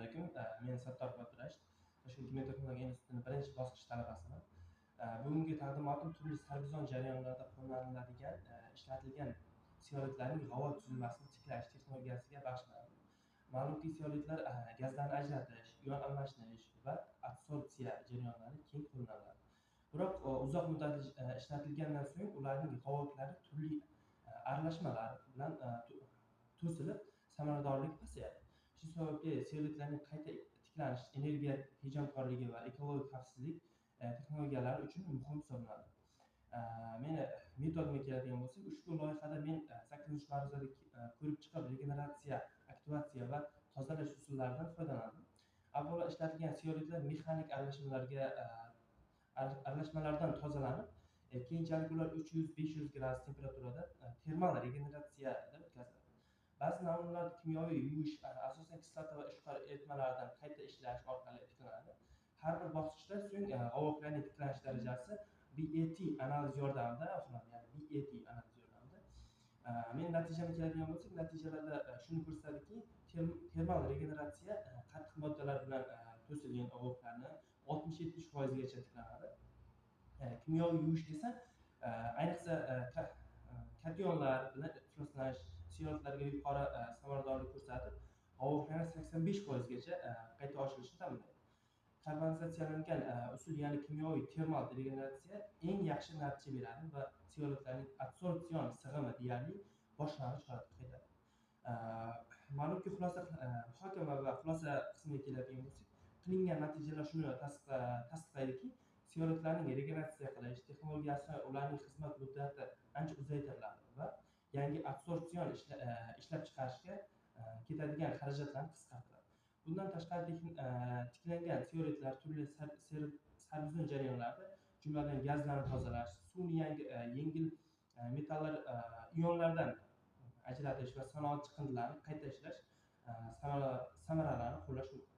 alaykum. Men Sattor Boyqurash, Toshkent kimyo texnologiya institutining birinchi bosqich talabasiman. Bugungi taqdimotim turli sarguzasht jarayonlarda qo'llaniladigan ishlatilgan sioletlarning g'avo tuzilmasini tiklash texnologiyasiga bag'ishlanadi. Ma'lumki, sioletlar gazlarni ajratish, ion almashtirish va adsorpsiya jarayonlarida keng qo'llaniladi. Biroq uzoq muddatli ishlatilgandan so'ng ularning g'avotlari turli aralashmalar bilan to'silib, samaradorligi pasayadi. Shu sababli sioletlarning qayta tiklanish energiya tejamkorligi va ekologik xavfsizlik texnologiyalari uchun muhim hisoblanadi. Meni metodimga keladigan bo'lsak, ushbu loyihada men 8-mavzuda ko'rib chiqib regeneratsiya, aktivatsiya va tozalash usullaridan foydalandim. Avvalo ishlatilgan sioletlar mexanik aralashmalardan tozalanib, keyinchalik ular 300-500 gradus temperaturada termal regeneratsiyadan o'tkaziladi. Ba'zi namunalar kimyoviy yuvish, asosan kislota va ishqor eritmalaridan qayta ishlash orqali tiklanadi. Har bir bosqichda so'ng g'ovoklarning tiklanish darajasi BAT analiz yordamida aniqlanadi, ya'ni BAT analiz yordamida. Men natijaga keladigan bo'lsak, natijalarda shuni ko'rsatadiki, termal regeneratsiya qattiq moddalar bilan to'silgan g'ovoklarni 60-70% gacha tiklanadi. Kimyoviy yuvish esa ayniqsa kationlar bilan ifloslanish sioletlarga yuqori samaradorlik ko'rsatib, g'ovoklarni 85% gacha qayta oshirishni ta'minlaydi. Karbonizatsiyalangan usul, ya'ni kimyoviy termal regeneratsiya eng yaxshi natija beradi va sioletlarning adsorpsion sig'imi deyarli boshlang'ich holatga qaytadi. Ma'lumki, muhokama va xulosa qismiga keladigan bo'lsak, qilingan natijalar shuni tasdiqlaydiki, sioletlarning regeneratsiya qilish texnologiyasi ularning xizmat muddati ancha uzaytiriladi va yangi adsorpsion ishlab chiqarishga ketadigan xarajatlarni qisqartiradi. Bundan tashqari, tiklangan sioletlar turli sarguzasht jarayonlarda, jumladan gazlarni tozalash, suvni yengil metallar ionlardan ajratish va sanoat chiqindilarini qayta ishlash samaralarini qo'llash mumkin.